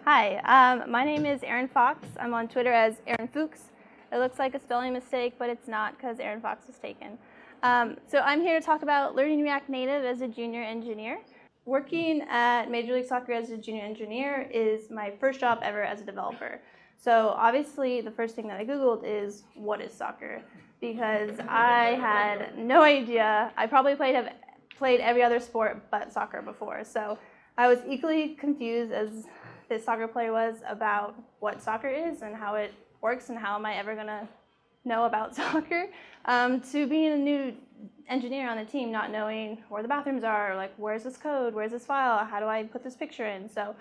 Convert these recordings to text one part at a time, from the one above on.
Hi, my name is Erin Fox. I'm on Twitter as Erin Fuchs. It looks like a spelling mistake, but it's not because Erin Fox was taken. So I'm here to talk about learning React Native as a junior engineer. Working at Major League Soccer as a junior engineer is my first job ever as a developer. So obviously the first thing that I Googled is, what is soccer? Because I had no idea. I probably played every other sport but soccer before. So I was equally confused as this soccer player was about what soccer is and how it works and how am I ever going to know about soccer, to being a new engineer on the team, not knowing where the bathrooms are, like where's this code, where's this file, how do I put this picture in. So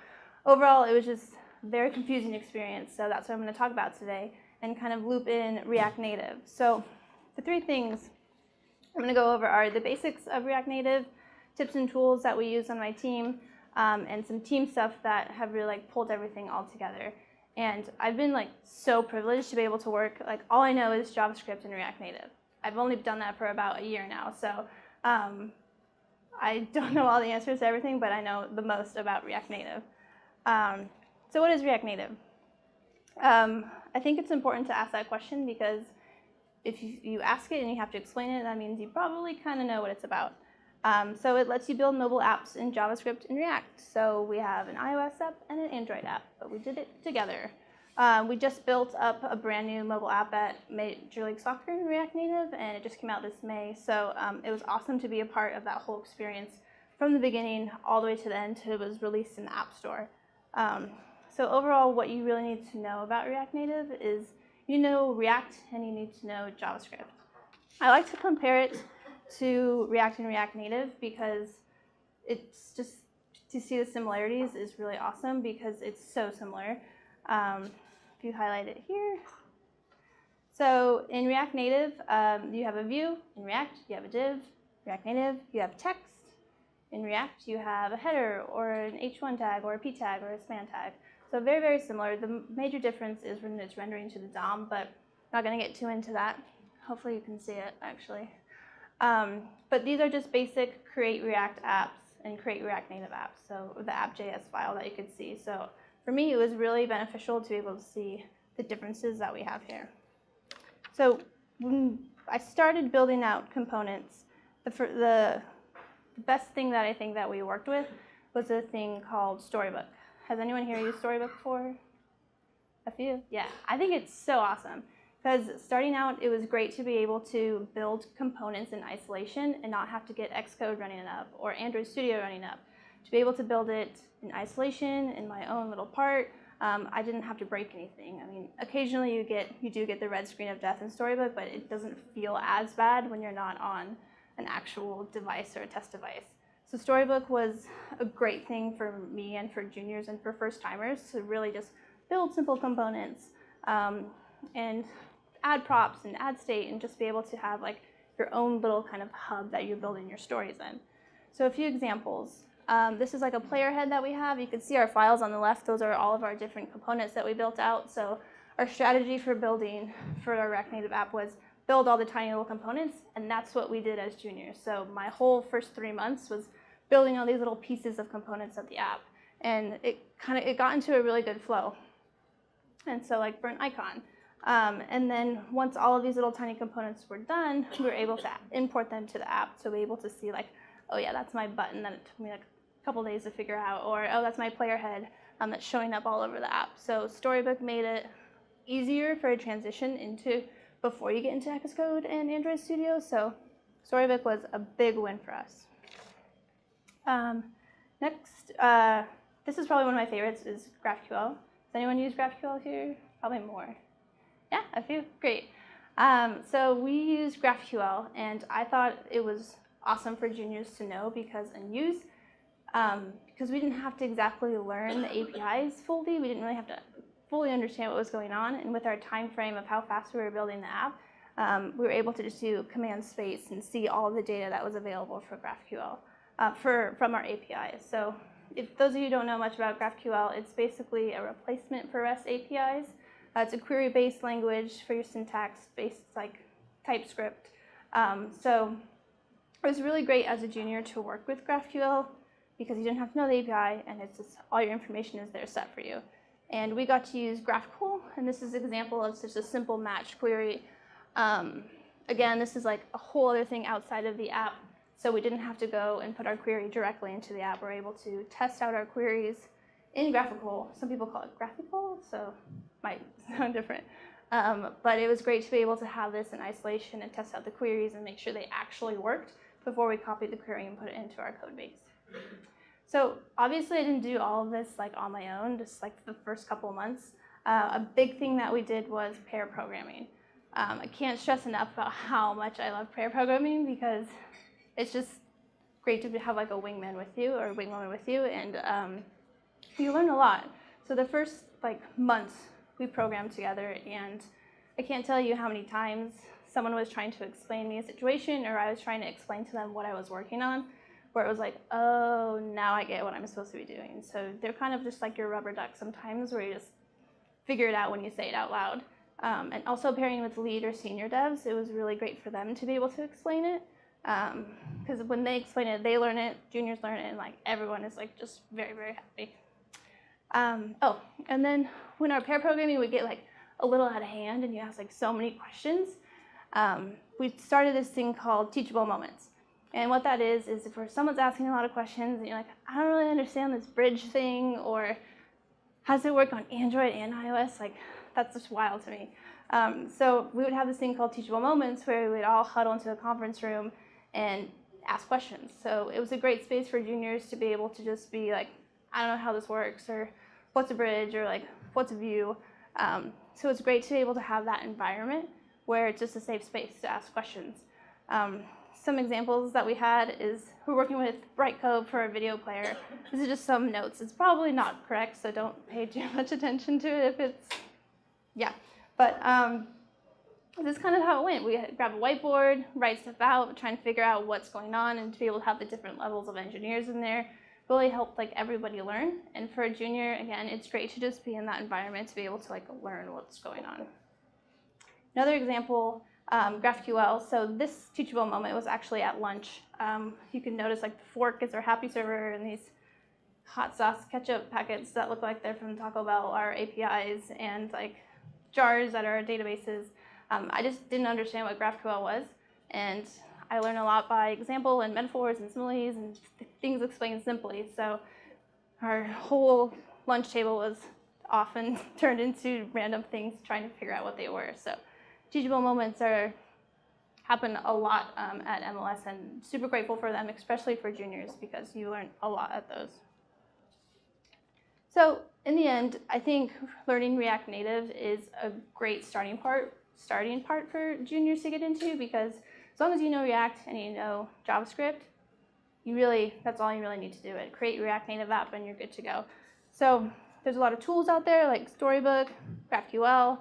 overall, it was just a very confusing experience. So that's what I'm going to talk about today and kind of loop in React Native. So the three things I'm going to go over are the basics of React Native, tips and tools that we use on my team, and some team stuff that have really pulled everything all together. And I've been so privileged to be able to work, all I know is JavaScript and React Native. I've only done that for about a year now, so I don't know all the answers to everything, but I know the most about React Native. So what is React Native? I think it's important to ask that question because if you ask it and you have to explain it, that means you probably kind of know what it's about. So it lets you build mobile apps in JavaScript and React. So we have an iOS app and an Android app, but we did it together. We just built up a brand new mobile app at Major League Soccer in React Native, and it just came out this May. So it was awesome to be a part of that whole experience from the beginning all the way to the end till it was released in the App Store. So overall, what you really need to know about React Native is you know React and you need to know JavaScript. I like to compare it to React and React Native because it's just, to see the similarities is really awesome because it's so similar. If you highlight it here. So in React Native, you have a view. In React, you have a div. React Native, you have text. In React, you have a header or an H1 tag or a P tag or a span tag. So very, very similar. The major difference is when it's rendering to the DOM, but I'm not going to get too into that. Hopefully you can see it, actually. But these are just basic create React apps and create React Native apps, so the app.js file that you could see. So for me, it was really beneficial to be able to see the differences that we have here. So when I started building out components, the best thing that I think that we worked with was a thing called Storybook. Has anyone here used Storybook before? A few? Yeah, I think it's so awesome. Because starting out, it was great to be able to build components in isolation and not have to get Xcode running up or Android Studio running up. To be able to build it in isolation in my own little part, I didn't have to break anything. I mean, occasionally you do get the red screen of death in Storybook, but it doesn't feel as bad when you're not on an actual device or a test device. So Storybook was a great thing for me and for juniors and for first-timers to really just build simple components and add props and add state and just be able to have your own little kind of hub that you're building your stories in. So a few examples. This is a player head that we have. You can see our files on the left. Those are all of our different components that we built out. So our strategy for building for our React Native app was build all the tiny little components, and that's what we did as juniors. So my whole first 3 months was building all these little pieces of components of the app, and it got into a really good flow. And so for an icon. And then once all of these little tiny components were done, we were able to import them to the app to be able to see oh yeah, that's my button that it took me a couple days to figure out, or oh, that's my player head that's showing up all over the app. So Storybook made it easier for a transition into before you get into Xcode and Android Studio. So Storybook was a big win for us. Next, this is probably one of my favorites, is GraphQL. Does anyone use GraphQL here? Probably more. Yeah, a few, great. So we use GraphQL, and I thought it was awesome for juniors to know because we didn't have to exactly learn the APIs fully. We didn't really have to fully understand what was going on, and with our time frame of how fast we were building the app, we were able to just do command space and see all of the data that was available for GraphQL from our APIs. So if those of you who don't know much about GraphQL, it's basically a replacement for REST APIs. It's a query-based language for your syntax-based TypeScript. So it was really great as a junior to work with GraphQL because you didn't have to know the API, and it's just all your information is there set for you. And we got to use graphical, and this is an example of just a simple match query. Again, this is like a whole other thing outside of the app, so we didn't have to go and put our query directly into the app. We're able to test out our queries in graphical. Some people call it graphical, so might sound different. But it was great to be able to have this in isolation and test out the queries and make sure they actually worked before we copied the query and put it into our code base. So obviously I didn't do all of this like on my own, just like the first couple of months. A big thing that we did was pair programming. I can't stress enough about how much I love pair programming, because it's just great to have like a wingman with you or a wingwoman with you, and you learn a lot. So the first like months we programmed together, and I can't tell you how many times someone was trying to explain me a situation, or I was trying to explain to them what I was working on, where it was like, oh, now I get what I'm supposed to be doing. So they're kind of just like your rubber duck sometimes, where you just figure it out when you say it out loud. And also pairing with lead or senior devs, it was really great for them to be able to explain it. Because when they explain it, they learn it, juniors learn it, and like everyone is like just very, very happy. Oh, and then when our pair programming would get like a little out of hand and you ask like so many questions, we started this thing called teachable moments. And what that is if someone's asking a lot of questions and you're like, I don't really understand this bridge thing, or how does it work on Android and iOS, like that's just wild to me. So we would have this thing called teachable moments where we would all huddle into a conference room and ask questions. So it was a great space for juniors to be able to just be like, I don't know how this works, or what's a bridge, or like what's a view. So it's great to be able to have that environment where it's just a safe space to ask questions. Some examples that we had is we're working with Brightcove for a video player. This is just some notes. It's probably not correct, so don't pay too much attention to it if it's, yeah. But this is kind of how it went. We grab a whiteboard, write stuff out, trying to figure out what's going on, and to be able to have the different levels of engineers in there really helped like everybody learn. And for a junior, again, it's great to just be in that environment to be able to like learn what's going on. Another example, GraphQL. So this teachable moment was actually at lunch. You can notice like the fork is our happy server, and these hot sauce ketchup packets that look like they're from Taco Bell are APIs, and like jars that are databases. I just didn't understand what GraphQL was, and I learned a lot by example and metaphors and similes and things explained simply. So our whole lunch table was often turned into random things trying to figure out what they were. So teachable moments happen a lot at MLS, and super grateful for them, especially for juniors, because you learn a lot at those. So in the end, I think learning React Native is a great starting part for juniors to get into, because as long as you know React and you know JavaScript, that's all you really need to do. Create your React Native app and you're good to go. So there's a lot of tools out there like Storybook, GraphQL,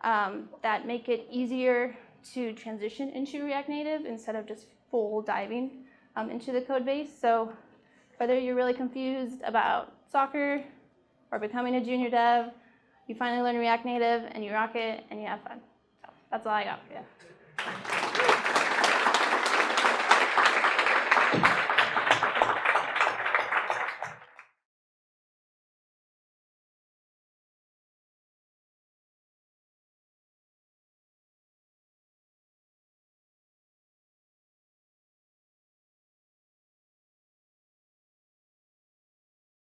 that make it easier to transition into React Native instead of just full diving into the code base. So whether you're really confused about soccer or becoming a junior dev, you finally learn React Native and you rock it and you have fun. So that's all I got for you.